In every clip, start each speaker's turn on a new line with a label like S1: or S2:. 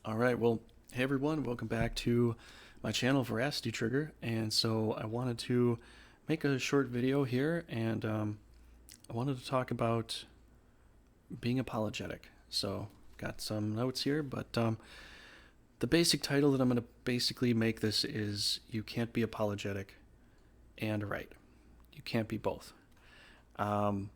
S1: All right, well, hey everyone, welcome back to my channel, Veracity Trigger. And so I wanted to make a short video here, and I wanted to talk about being apologetic. So got some notes here, but the basic title that I'm going to basically make this is "You Can't Be Apologetic and Right." You can't be both. Um,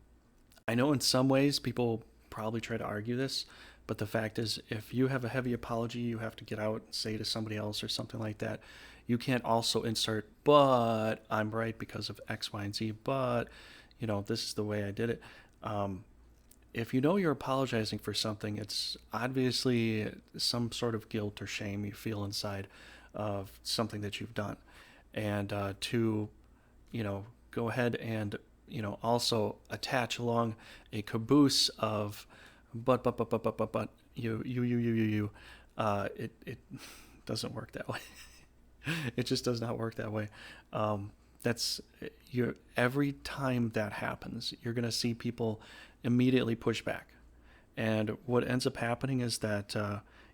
S1: I know in some ways people probably try to argue this, but the fact is, if you have a heavy apology you have to get out and say to somebody else or something like that, you can't also insert, but I'm right because of X, Y, and Z, but, this is the way I did it. Um, if you know you're apologizing for something, it's obviously some sort of guilt or shame you feel inside of something that you've done. And to go ahead and also attach along a caboose of but you it doesn't work that way. It just does not work that way. That's you Every time that happens, you're going to see people immediately push back. And what ends up happening is that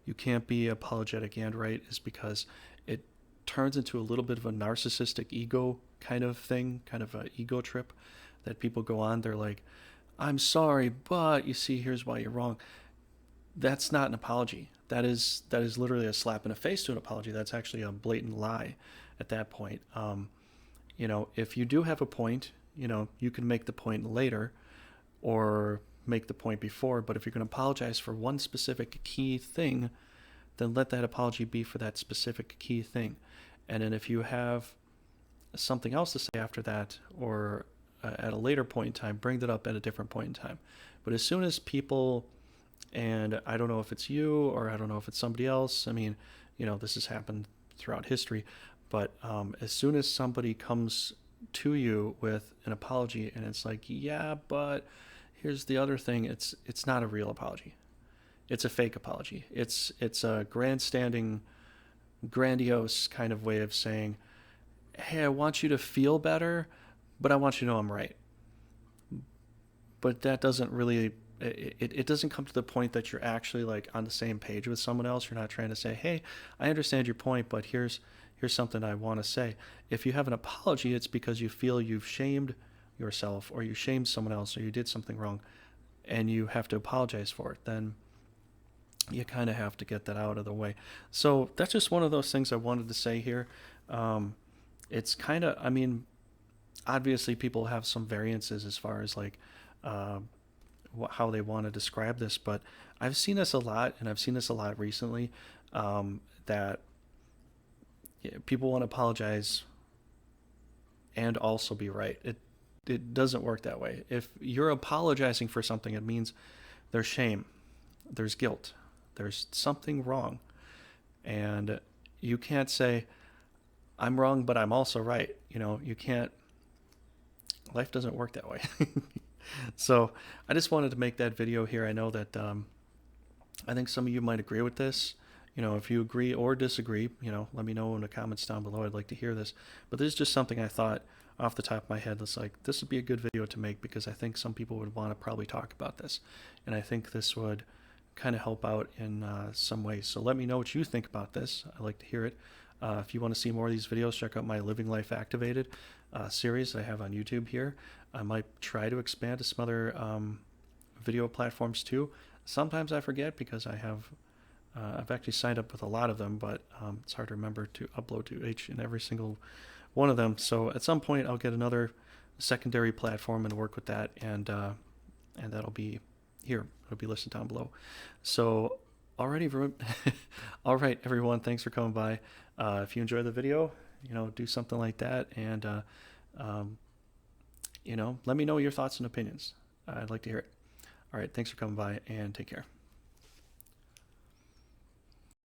S1: you can't be apologetic and right is because it turns into a little bit of a narcissistic ego kind of thing, kind of an ego trip that people go on. They're like, I'm sorry, but you see, here's why you're wrong. That's not an apology. That is literally a slap in the face to an apology. That's actually a blatant lie at that point. If you do have a point, you can make the point later or make the point before. But if you're going to apologize for one specific key thing, then let that apology be for that specific key thing. And then if you have something else to say after that, or at a later point in time, bring that up at a different point in time. But as soon as people, and I don't know if it's you or I don't know if it's somebody else, I mean, this has happened throughout history, but as soon as somebody comes to you with an apology and it's like, yeah, but here's the other thing, it's not a real apology. It's a fake apology. It's a grandstanding, grandiose kind of way of saying, hey, I want you to feel better, but I want you to know I'm right. But that doesn't really, it doesn't come to the point that you're actually like on the same page with someone else. You're not trying to say, hey, I understand your point, but here's something I want to say. If you have an apology, it's because you feel you've shamed yourself or you shamed someone else or you did something wrong and you have to apologize for it. Then you kind of have to get that out of the way. So that's just one of those things I wanted to say here. It's kind of, I mean, obviously people have some variances as far as like uh, how they want to describe this, but I've seen this a lot, and I've seen this a lot recently, that people want to apologize and also be right. It doesn't work that way. If you're apologizing for something, it means there's shame, there's guilt, there's something wrong, and you can't say I'm wrong, but I'm also right. You can't. Life doesn't work that way. So I just wanted to make that video here. I know that I think some of you might agree with this. If you agree or disagree, let me know in the comments down below. I'd like to hear this. But this is just something I thought off the top of my head. It's like, this would be a good video to make because I think some people would want to probably talk about this. And I think this would kind of help out in some ways. So let me know what you think about this. I'd like to hear it. If you want to see more of these videos, check out my Living Life Activated series I have on YouTube here. I might try to expand to some other video platforms too. Sometimes I forget because I've actually signed up with a lot of them, but it's hard to remember to upload to each and every single one of them. So at some point I'll get another secondary platform and work with that, and that'll be here. It'll be listed down below. So alrighty, all right, everyone, thanks for coming by. If you enjoy the video, do something like that, and let me know your thoughts and opinions. I'd like to hear it. All right, thanks for coming by, and take care.